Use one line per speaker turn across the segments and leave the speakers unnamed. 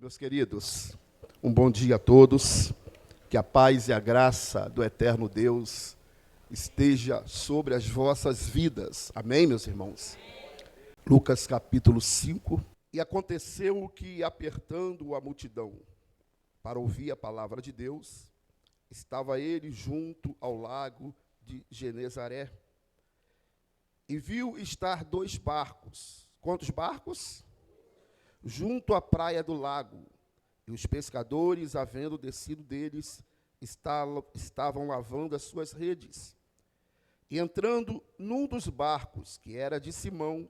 Meus queridos, um bom dia a todos, que a paz e a graça do eterno Deus esteja sobre as vossas vidas. Amém, meus irmãos? Lucas capítulo 5. E aconteceu que, apertando a multidão para ouvir a palavra de Deus, estava ele junto ao lago de Genezaré, e viu estar 2 barcos. Quantos barcos? Junto à praia do lago, e os pescadores, havendo descido deles, estavam lavando as suas redes. E entrando num dos barcos, que era de Simão,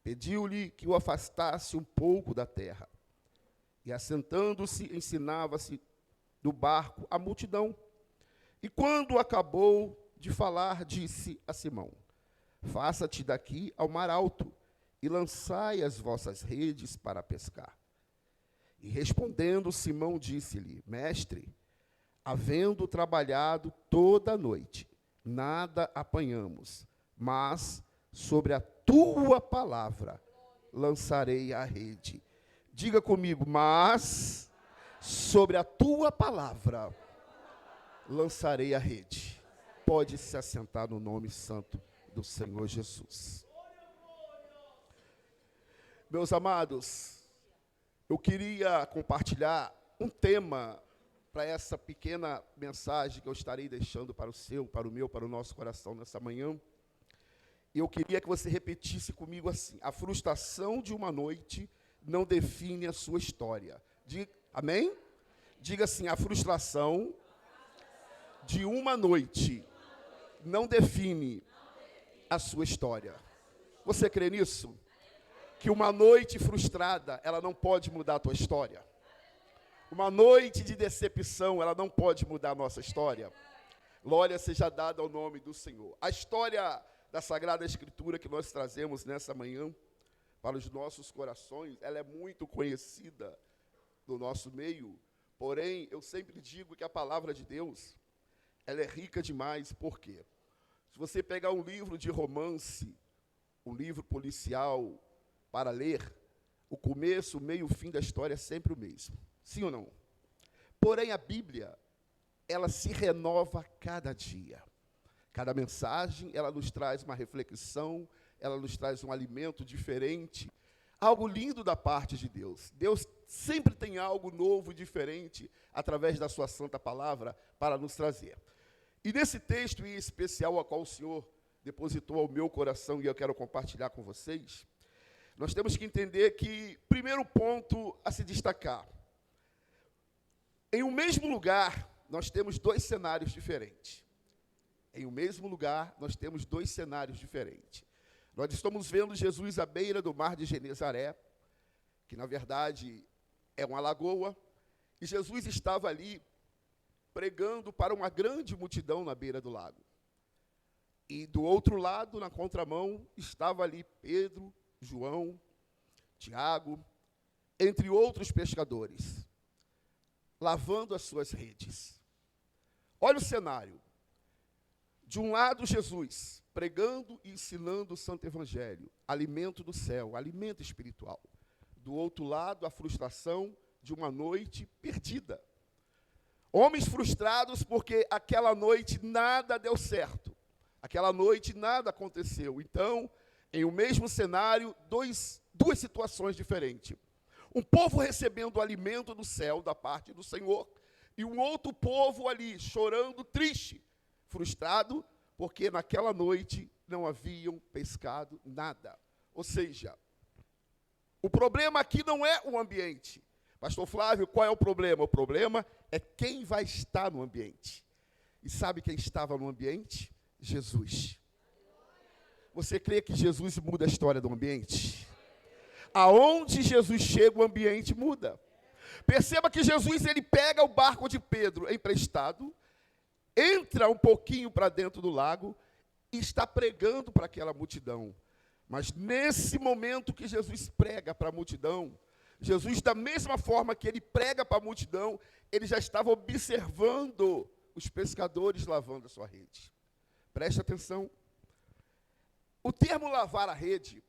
pediu-lhe que o afastasse um pouco da terra. E assentando-se, ensinava-se do barco a multidão. E quando acabou de falar, disse a Simão: faça-te daqui ao mar alto, e lançai as vossas redes para pescar. E respondendo, Simão disse-lhe: mestre, havendo trabalhado toda a noite, nada apanhamos, mas sobre a tua palavra lançarei a rede. Diga comigo: mas sobre a tua palavra lançarei a rede. Pode se assentar no nome santo do Senhor Jesus. Meus amados, eu queria compartilhar um tema para essa pequena mensagem que eu estarei deixando para o seu, para o meu, para o nosso coração nessa manhã. E eu queria que você repetisse comigo assim: a frustração de uma noite não define a sua história. Amém? Diga assim: a frustração de uma noite não define a sua história. Você crê nisso? Que uma noite frustrada, ela não pode mudar a tua história. Uma noite de decepção, ela não pode mudar a nossa história. Glória seja dada ao nome do Senhor. A história da Sagrada Escritura que nós trazemos nessa manhã para os nossos corações, ela é muito conhecida no nosso meio. Porém, eu sempre digo que a palavra de Deus, ela é rica demais. Por quê? Se você pegar um livro de romance, um livro policial, para ler, o começo, o meio, o fim da história é sempre o mesmo. Sim ou não? Porém, a Bíblia, ela se renova a cada dia. Cada mensagem, ela nos traz uma reflexão, ela nos traz um alimento diferente, algo lindo da parte de Deus. Deus sempre tem algo novo e diferente, através da sua santa palavra, para nos trazer. E nesse texto em especial, a qual o Senhor depositou ao meu coração, e eu quero compartilhar com vocês, nós temos que entender que, primeiro ponto a se destacar, em um mesmo lugar, nós temos 2 cenários diferentes. Em um mesmo lugar, nós temos 2 cenários diferentes. Nós estamos vendo Jesus à beira do mar de Genezaré, que na verdade é uma lagoa, e Jesus estava ali pregando para uma grande multidão na beira do lago. E do outro lado, na contramão, estava ali Pedro, João, Tiago, entre outros pescadores, lavando as suas redes. Olha o cenário. De um lado, Jesus, pregando e ensinando o Santo Evangelho, alimento do céu, alimento espiritual. Do outro lado, a frustração de uma noite perdida. Homens frustrados porque aquela noite nada deu certo. Aquela noite nada aconteceu. Então, em um mesmo cenário, duas situações diferentes. Um povo recebendo o alimento do céu, da parte do Senhor, e um outro povo ali, chorando, triste, frustrado, porque naquela noite não haviam pescado nada. Ou seja, o problema aqui não é o ambiente. Pastor Flávio, qual é o problema? O problema é quem vai estar no ambiente. E sabe quem estava no ambiente? Jesus. Você crê que Jesus muda a história do ambiente? Aonde Jesus chega, o ambiente muda. Perceba que Jesus, ele pega o barco de Pedro emprestado, entra um pouquinho para dentro do lago e está pregando para aquela multidão. Mas nesse momento que Jesus prega para a multidão, Jesus, da mesma forma que ele prega para a multidão, ele já estava observando os pescadores lavando a sua rede. Preste atenção. O termo lavar a rede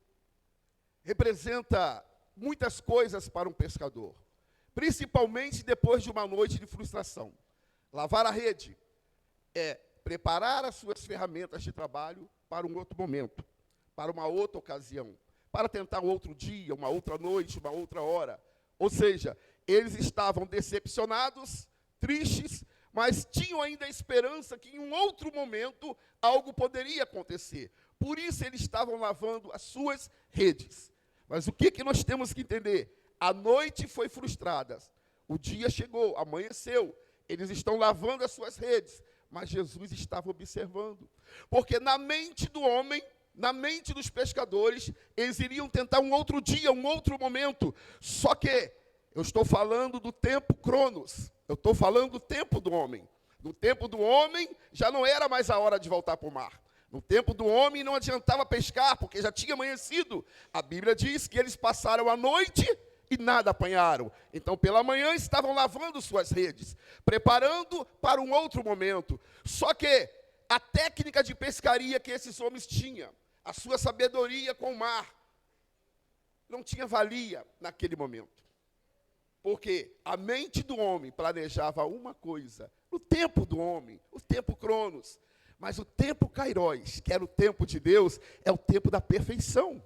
representa muitas coisas para um pescador. principalmente depois de uma noite de frustração. Lavar a rede é preparar as suas ferramentas de trabalho para um outro momento, para uma outra ocasião, para tentar um outro dia, uma outra noite, uma outra hora. Ou seja, eles estavam decepcionados, tristes, mas tinham ainda a esperança que em um outro momento algo poderia acontecer. Por isso eles estavam lavando as suas redes. Mas o que nós temos que entender? A noite foi frustrada, o dia chegou, amanheceu, eles estão lavando as suas redes, mas Jesus estava observando. Porque na mente do homem, na mente dos pescadores, eles iriam tentar um outro dia, um outro momento. Só que eu estou falando do tempo Cronos, eu estou falando do tempo do homem. No tempo do homem, já não era mais a hora de voltar para o mar. No tempo do homem, não adiantava pescar, porque já tinha amanhecido. A Bíblia diz que eles passaram a noite e nada apanharam. Então, pela manhã, estavam lavando suas redes, preparando para um outro momento. Só que a técnica de pescaria que esses homens tinham, a sua sabedoria com o mar, não tinha valia naquele momento. Porque a mente do homem planejava uma coisa, o tempo do homem, o tempo Cronos. Mas o tempo Kairos, que era o tempo de Deus, é o tempo da perfeição.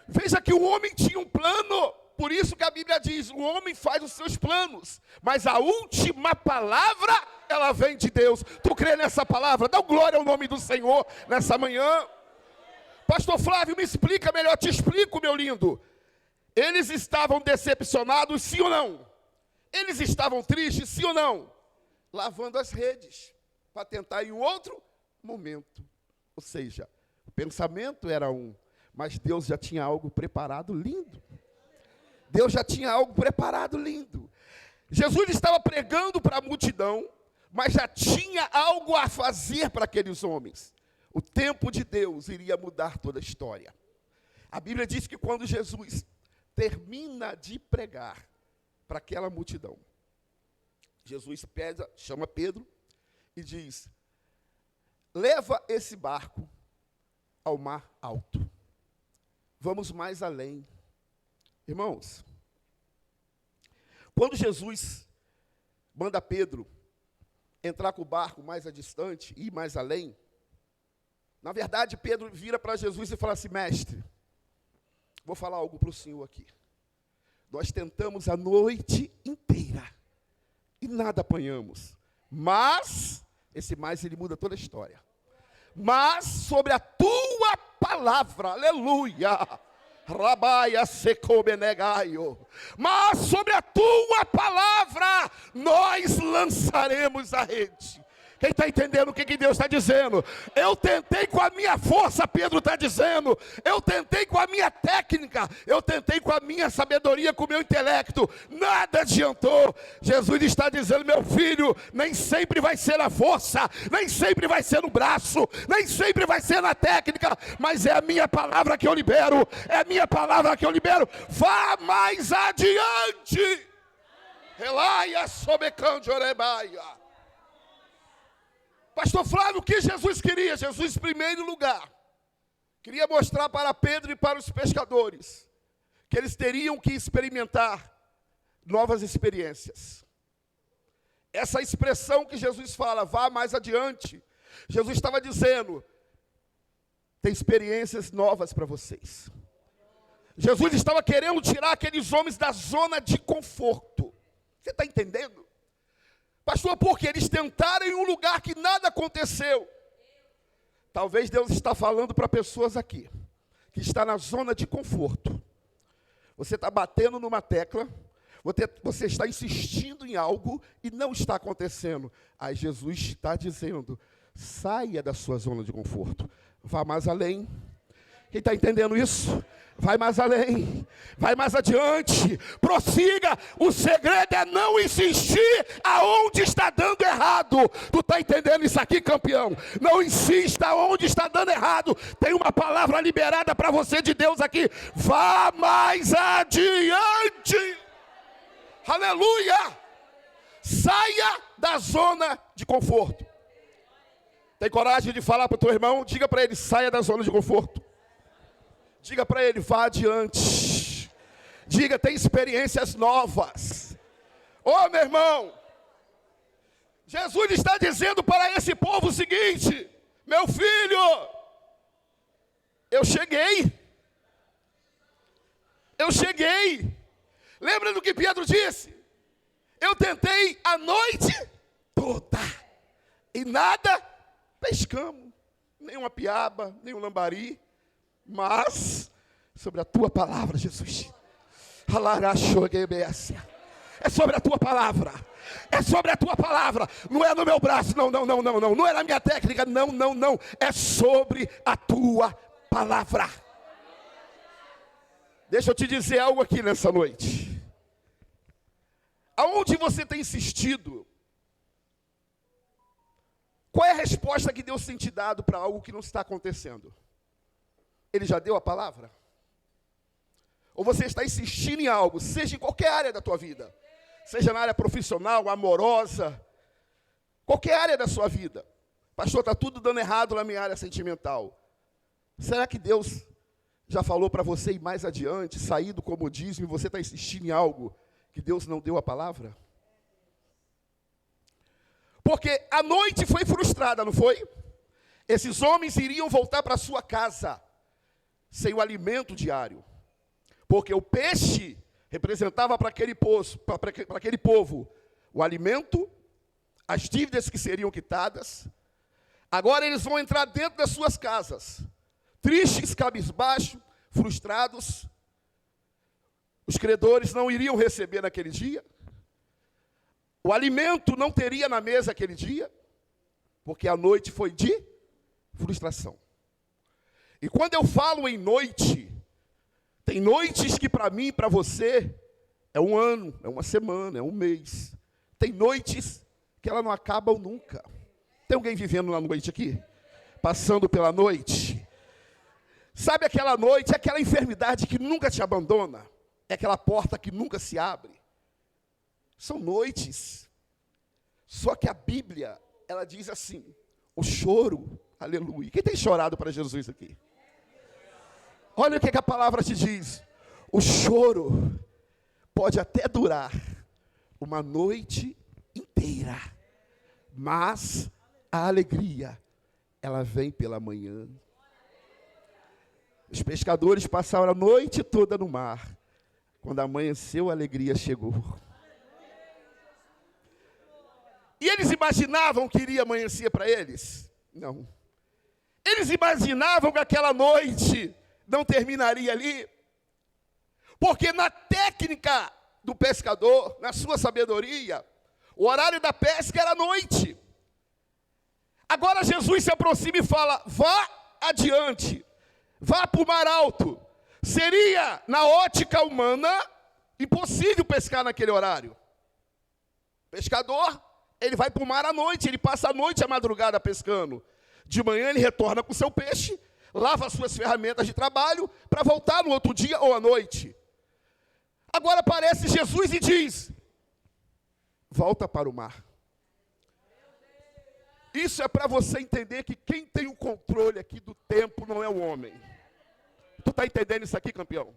Veja que o homem tinha um plano, por isso que a Bíblia diz, o homem faz os seus planos, mas a última palavra, ela vem de Deus. Tu crê nessa palavra? Dá glória ao nome do Senhor nessa manhã. Pastor Flávio, me explica melhor. Te explico, meu lindo. Eles estavam decepcionados, sim ou não? Eles estavam tristes, sim ou não? Lavando as redes, para tentar em um outro momento. Ou seja, o pensamento era um, mas Deus já tinha algo preparado lindo. Deus já tinha algo preparado lindo. Jesus estava pregando para a multidão, mas já tinha algo a fazer para aqueles homens. O tempo de Deus iria mudar toda a história. A Bíblia diz que quando Jesus termina de pregar para aquela multidão, Jesus chama Pedro e diz, leva esse barco ao mar alto. Vamos mais além. Irmãos, quando Jesus manda Pedro entrar com o barco mais distante, ir mais além, na verdade, Pedro vira para Jesus e fala assim, mestre, vou falar algo para o senhor aqui. Nós tentamos a noite inteira e nada apanhamos. Mas, esse mais ele muda toda a história. Mas sobre a tua palavra, aleluia, rabaia secobenegaio. Mas sobre a tua palavra, nós lançaremos a rede. Quem está entendendo o que Deus está dizendo? Eu tentei com a minha força, Pedro está dizendo. Eu tentei com a minha técnica. Eu tentei com a minha sabedoria, com o meu intelecto. Nada adiantou. Jesus está dizendo, meu filho, nem sempre vai ser na força, nem sempre vai ser no braço, nem sempre vai ser na técnica, mas é a minha palavra que eu libero. É a minha palavra que eu libero. Vá mais adiante. Relaia sobecande orebaia. Pastor Flávio, o que Jesus queria? Jesus, em primeiro lugar, queria mostrar para Pedro e para os pescadores que eles teriam que experimentar novas experiências. Essa expressão que Jesus fala, vá mais adiante, Jesus estava dizendo, tem experiências novas para vocês. Jesus estava querendo tirar aqueles homens da zona de conforto. Você está entendendo? Pastor, porque eles tentaram em um lugar que nada aconteceu. Talvez Deus está falando para pessoas aqui, que está na zona de conforto. Você está batendo numa tecla, você está insistindo em algo e não está acontecendo. Aí Jesus está dizendo, saia da sua zona de conforto, vá mais além. Quem está entendendo isso? Vai mais além, vai mais adiante, prossiga. O segredo é não insistir aonde está dando errado. Tu está entendendo isso aqui, campeão? Não insista aonde está dando errado. Tem uma palavra liberada para você de Deus aqui. Vá mais adiante. Aleluia. Saia da zona de conforto. Tem coragem de falar para o teu irmão? Diga para ele, saia da zona de conforto. Diga para ele, vá adiante. Diga, tem experiências novas. Ô, meu irmão, Jesus está dizendo para esse povo o seguinte: meu filho, eu cheguei. Lembra do que Pedro disse? Eu tentei a noite toda e nada pescamos, nem uma piaba, nem um lambari, mas sobre a tua palavra, Jesus. É sobre a tua palavra. É sobre a tua palavra. Não é no meu braço, não. Não é na minha técnica, não. É sobre a tua palavra. Deixa eu te dizer algo aqui nessa noite. Aonde você tem insistido? Qual é a resposta que Deus tem te dado para algo que não está acontecendo? Ele já deu a palavra? Ou você está insistindo em algo, seja em qualquer área da tua vida, seja na área profissional, amorosa, qualquer área da sua vida. Pastor, está tudo dando errado na minha área sentimental. Será que Deus já falou para você ir mais adiante, sair do comodismo, e você está insistindo em algo que Deus não deu a palavra? Porque a noite foi frustrada, não foi? Esses homens iriam voltar para sua casa sem o alimento diário. Porque o peixe representava para aquele povo o alimento, as dívidas que seriam quitadas. Agora eles vão entrar dentro das suas casas, tristes, cabisbaixos, frustrados. Os credores não iriam receber naquele dia. O alimento não teria na mesa aquele dia, porque a noite foi de frustração. E quando eu falo em noite, tem noites que para mim e para você é um ano, é uma semana, é um mês. Tem noites que elas não acabam nunca. Tem alguém vivendo na noite aqui? Passando pela noite? Sabe aquela noite, aquela enfermidade que nunca te abandona? É aquela porta que nunca se abre? São noites. Só que a Bíblia, ela diz assim, o choro, aleluia. Quem tem chorado para Jesus aqui? Olha o que a palavra te diz. O choro pode até durar uma noite inteira, mas a alegria, ela vem pela manhã. Os pescadores passaram a noite toda no mar. Quando amanheceu, a alegria chegou. E eles imaginavam que iria amanhecer para eles? Não. Eles imaginavam que aquela noite não terminaria ali, porque na técnica do pescador, na sua sabedoria, o horário da pesca era noite. Agora Jesus se aproxima e fala, vá adiante, vá para o mar alto. Seria, na ótica humana, impossível pescar naquele horário. Pescador, ele vai para o mar à noite, ele passa a noite, a madrugada pescando. De manhã ele retorna com o seu peixe, lava as suas ferramentas de trabalho para voltar no outro dia ou à noite. Agora aparece Jesus e diz, volta para o mar. Isso é para você entender que quem tem o controle aqui do tempo não é o homem. Tu está entendendo isso aqui, campeão?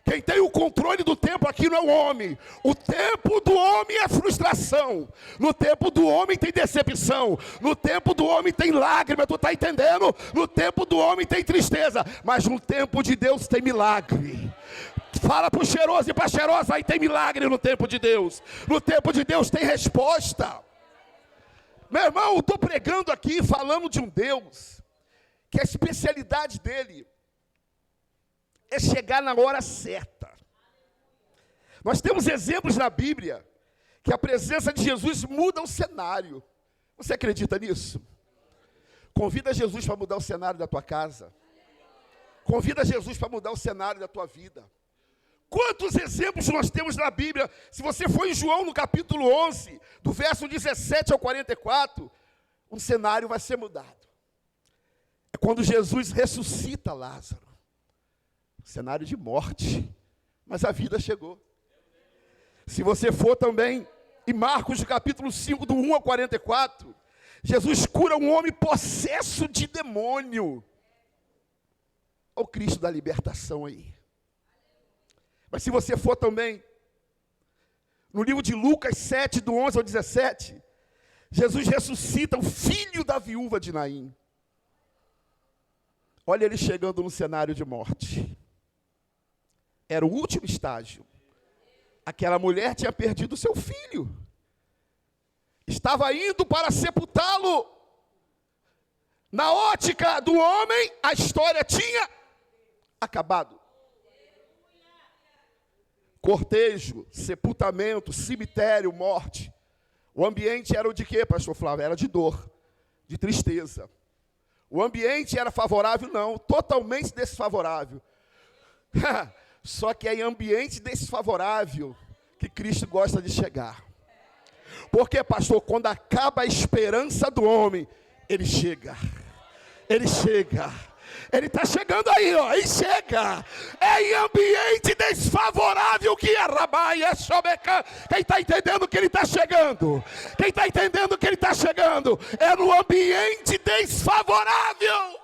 Quem tem o controle do tempo aqui não é o homem. O tempo do homem é frustração. No tempo do homem tem decepção. No tempo do homem tem lágrima, tu está entendendo? No tempo do homem tem tristeza. Mas no tempo de Deus tem milagre. Fala para o cheiroso e para a cheirosa, aí tem milagre no tempo de Deus. No tempo de Deus tem resposta. Meu irmão, eu estou pregando aqui, falando de um Deus, que a especialidade dele é chegar na hora certa. Nós temos exemplos na Bíblia que a presença de Jesus muda o cenário. Você acredita nisso? Convida Jesus para mudar o cenário da tua casa. Convida Jesus para mudar o cenário da tua vida. Quantos exemplos nós temos na Bíblia? Se você for em João no capítulo 11, do verso 17 ao 44, um cenário vai ser mudado. É quando Jesus ressuscita Lázaro. Cenário de morte, mas a vida chegou. Se você for também em Marcos, no capítulo 5, do 1 ao 44, Jesus cura um homem possesso de demônio. Olha o Cristo da libertação aí. Mas se você for também No livro de Lucas 7, do 11 ao 17, Jesus ressuscita o filho da viúva de Naim. Olha ele chegando no cenário de morte. Era o último estágio. Aquela mulher tinha perdido seu filho. Estava indo para sepultá-lo. Na ótica do homem, a história tinha acabado. Cortejo, sepultamento, cemitério, morte. O ambiente era o de quê, pastor Flávio? Era de dor, de tristeza. O ambiente era favorável? Não, totalmente desfavorável. Só que é em ambiente desfavorável que Cristo gosta de chegar. Porque, pastor, quando acaba a esperança do homem, ele chega. Ele chega. Ele está chegando aí, ó. Ele chega. É em ambiente desfavorável que é Rabaia Sobeca. Quem está entendendo que ele está chegando? Quem está entendendo que ele está chegando? É no ambiente desfavorável.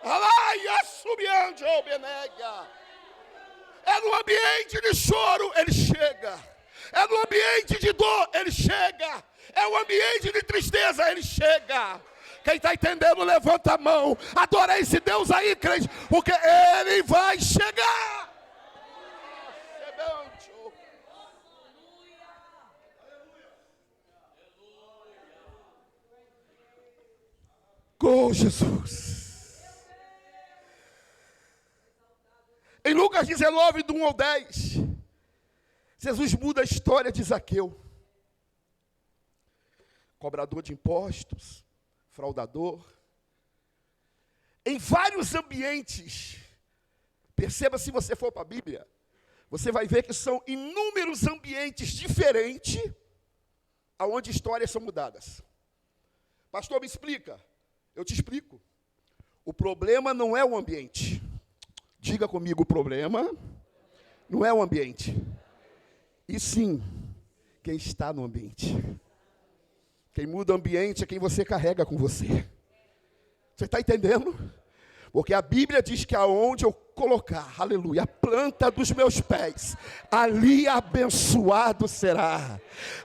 Alaia Subiante ou Benega. É no ambiente de choro, ele chega. É no ambiente de dor, ele chega. É o ambiente de tristeza, ele chega. Quem está entendendo, levanta a mão. Adora esse Deus aí, crente, porque ele vai chegar. Com Jesus. Em Lucas 19, do 1 ao 10, Jesus muda a história de Zaqueu. Cobrador de impostos, fraudador. Em vários ambientes, perceba, se você for para a Bíblia, você vai ver que são inúmeros ambientes diferentes, aonde histórias são mudadas. Pastor, me explica. Eu te explico. O problema não é o ambiente. Diga comigo, o problema não é o ambiente. E sim, quem está no ambiente. Quem muda o ambiente é quem você carrega com você. Você está entendendo? Porque a Bíblia diz que aonde eu colocar, aleluia, a planta dos meus pés, ali abençoado será.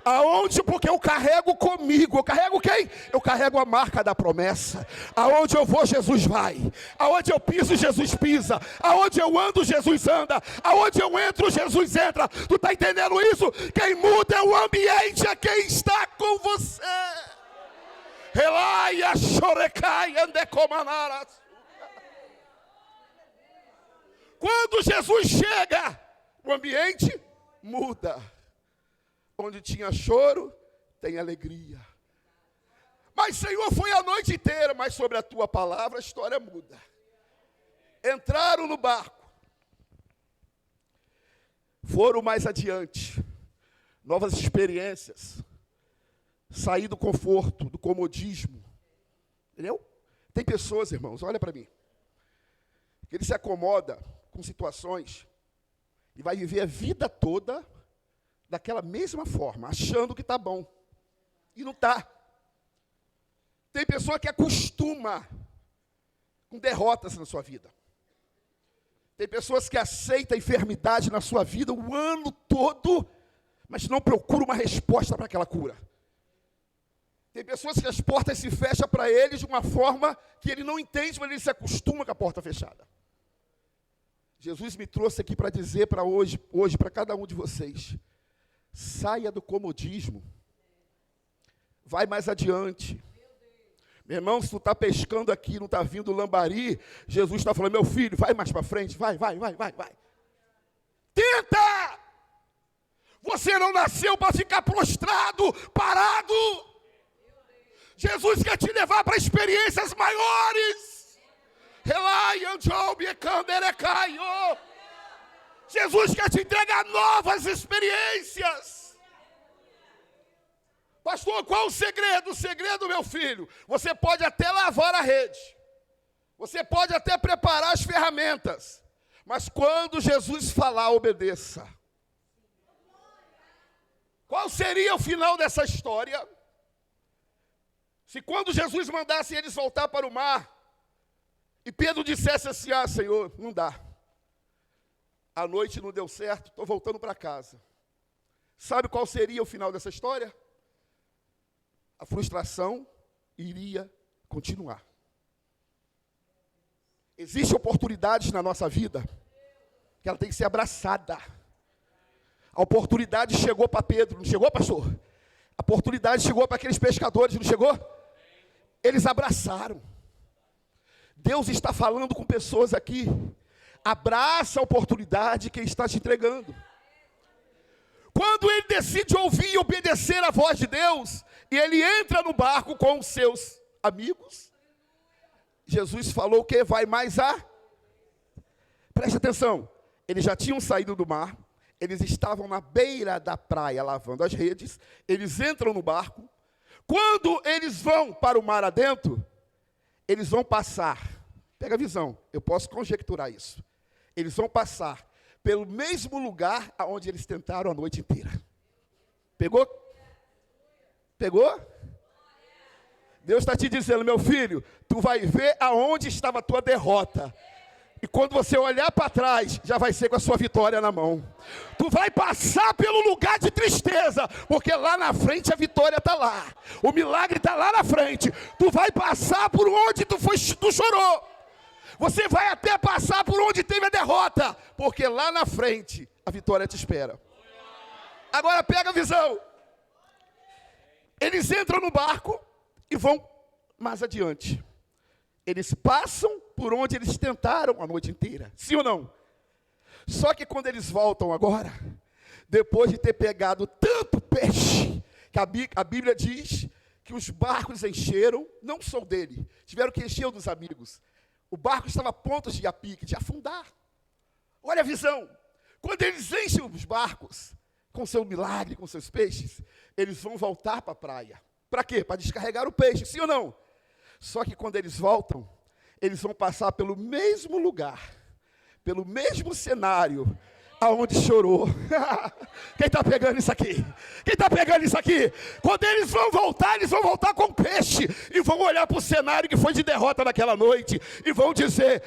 Aonde, porque eu carrego comigo, eu carrego quem? Eu carrego a marca da promessa. Aonde eu vou, Jesus vai. Aonde eu piso, Jesus pisa. Aonde eu ando, Jesus anda. Aonde eu entro, Jesus entra. Tu está entendendo isso? Quem muda é o ambiente, é quem está com você. Relaia, chorecai, andecomanaras. Quando Jesus chega, o ambiente muda. Onde tinha choro, tem alegria. Mas, Senhor, foi a noite inteira, mas sobre a tua palavra a história muda. Entraram no barco. Foram mais adiante. Novas experiências. Sair do conforto, do comodismo. Entendeu? Tem pessoas, irmãos, olha para mim, que ele se acomoda com situações e vai viver a vida toda daquela mesma forma, achando que está bom. E não está. Tem pessoa que acostuma com derrotas na sua vida. Tem pessoas que aceitam a enfermidade na sua vida o ano todo, mas não procuram uma resposta para aquela cura. Tem pessoas que as portas se fecham para eles de uma forma que ele não entende, mas ele se acostuma com a porta fechada. Jesus me trouxe aqui para dizer para hoje para cada um de vocês, saia do comodismo, vai mais adiante. Meu irmão, se tu está pescando aqui, não está vindo lambari, Jesus está falando, meu filho, vai mais para frente, vai. Tenta! Você não nasceu para ficar prostrado, parado. Jesus quer te levar para experiências maiores. Jesus quer te entregar novas experiências. Pastor, qual o segredo? O segredo, meu filho, você pode até lavar a rede. Você pode até preparar as ferramentas. Mas quando Jesus falar, obedeça. Qual seria o final dessa história? Se quando Jesus mandasse eles voltar para o mar, e Pedro dissesse assim, Senhor, não dá. A noite não deu certo, estou voltando para casa. Sabe qual seria o final dessa história? A frustração iria continuar. Existem oportunidades na nossa vida que ela tem que ser abraçada. A oportunidade chegou para Pedro, não chegou, pastor? A oportunidade chegou para aqueles pescadores, não chegou? Eles abraçaram. Deus está falando com pessoas aqui. Abraça a oportunidade que Ele está te entregando. Quando ele decide ouvir e obedecer a voz de Deus, e ele entra no barco com os seus amigos, Jesus falou que vai mais a... Preste atenção, eles já tinham saído do mar, eles estavam na beira da praia lavando as redes, eles entram no barco. Quando eles vão para o mar adentro, eles vão passar, pega a visão, eu posso conjecturar isso, eles vão passar pelo mesmo lugar aonde eles tentaram a noite inteira. Pegou? Pegou? Deus está te dizendo, meu filho, tu vai ver aonde estava a tua derrota. E quando você olhar para trás, já vai ser com a sua vitória na mão. Tu vai passar pelo lugar de tristeza, porque lá na frente a vitória está lá. O milagre está lá na frente. Tu vai passar por onde tu chorou. Você vai até passar por onde teve a derrota, porque lá na frente a vitória te espera. Agora pega a visão. Eles entram no barco e vão mais adiante. Eles passam por onde eles tentaram a noite inteira, sim ou não? Só que quando eles voltam agora, depois de ter pegado tanto peixe, que a Bíblia diz que os barcos encheram, não só dele, tiveram que encher dos amigos. O barco estava a ponto de ir a pique, de afundar. Olha a visão. Quando eles enchem os barcos, com seu milagre, com seus peixes, eles vão voltar para a praia. Para quê? Para descarregar o peixe, sim ou não? Só que quando eles voltam, eles vão passar pelo mesmo lugar, pelo mesmo cenário, aonde chorou. Quem está pegando isso aqui? Quem está pegando isso aqui? Quando eles vão voltar com peixe, e vão olhar para o cenário que foi de derrota naquela noite, e vão dizer,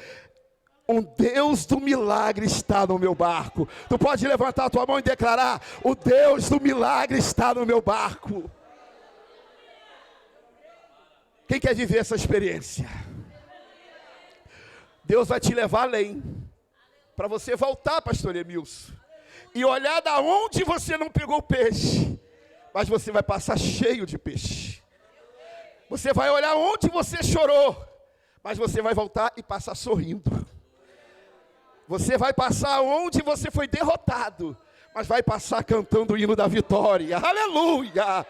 um Deus do milagre está no meu barco. Tu pode levantar a tua mão e declarar, o Deus do milagre está no meu barco. Quem quer viver essa experiência? Deus vai te levar além, para você voltar, pastor Emilson, e olhar da onde você não pegou peixe, mas você vai passar cheio de peixe. Você vai olhar onde você chorou, mas você vai voltar e passar sorrindo. Você vai passar onde você foi derrotado, mas vai passar cantando o hino da vitória. Aleluia!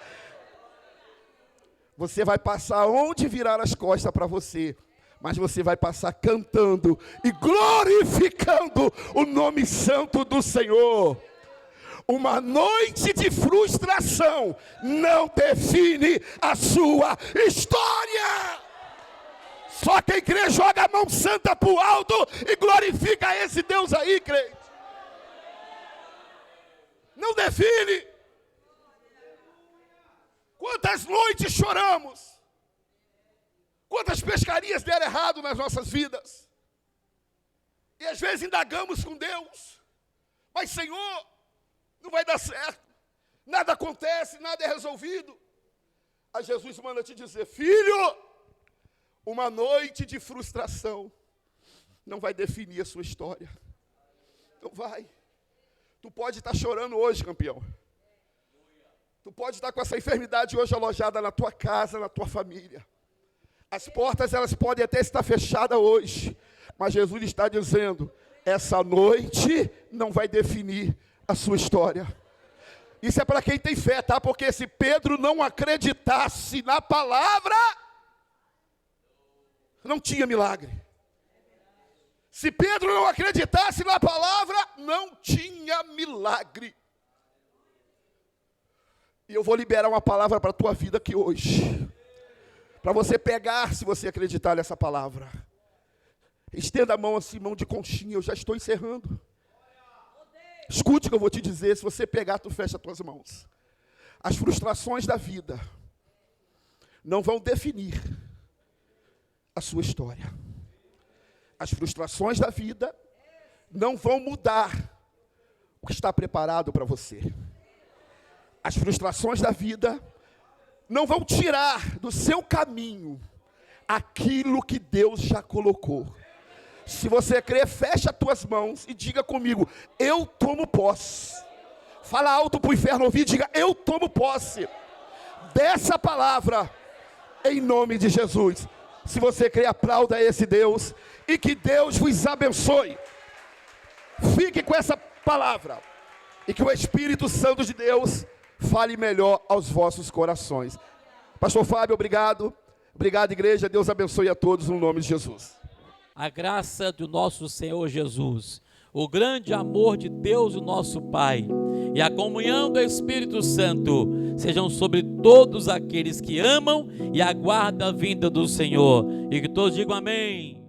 Você vai passar onde virar as costas para você, mas você vai passar cantando e glorificando o nome santo do Senhor. Uma noite de frustração não define a sua história. Só quem crê joga a mão santa para o alto e glorifica esse Deus aí, crente. Não define. Quantas noites choramos? Quantas pescarias deram errado nas nossas vidas? E às vezes indagamos com Deus. Mas Senhor, não vai dar certo. Nada acontece, nada é resolvido. Aí Jesus manda te dizer, filho, uma noite de frustração não vai definir a sua história. Não vai. Tu pode estar chorando hoje, campeão. Tu pode estar com essa enfermidade hoje alojada na tua casa, na tua família. As portas, elas podem até estar fechadas hoje, mas Jesus está dizendo, essa noite não vai definir a sua história. Isso é para quem tem fé, tá? Porque se Pedro não acreditasse na palavra, não tinha milagre. Se Pedro não acreditasse na palavra, não tinha milagre. E eu vou liberar uma palavra para a tua vida aqui hoje. Para você pegar, se você acreditar nessa palavra. Estenda a mão assim, mão de conchinha, eu já estou encerrando. Escute o que eu vou te dizer, se você pegar, tu fecha as tuas mãos. As frustrações da vida não vão definir a sua história. As frustrações da vida não vão mudar o que está preparado para você. as frustrações da vida não vão tirar do seu caminho aquilo que Deus já colocou. Se você crer, fecha as tuas mãos e diga comigo: eu tomo posse. Fala alto para o inferno ouvir e diga: eu tomo posse dessa palavra, em nome de Jesus. Se você crê, aplauda esse Deus, e que Deus vos abençoe. Fique com essa palavra, e que o Espírito Santo de Deus fale melhor aos vossos corações. Pastor Fábio, obrigado. Obrigado, igreja. Deus abençoe a todos no nome de Jesus.
A graça do nosso Senhor Jesus, o grande amor de Deus, o nosso Pai, e a comunhão do Espírito Santo sejam sobre todos aqueles que amam e aguardam a vinda do Senhor. E que todos digam amém.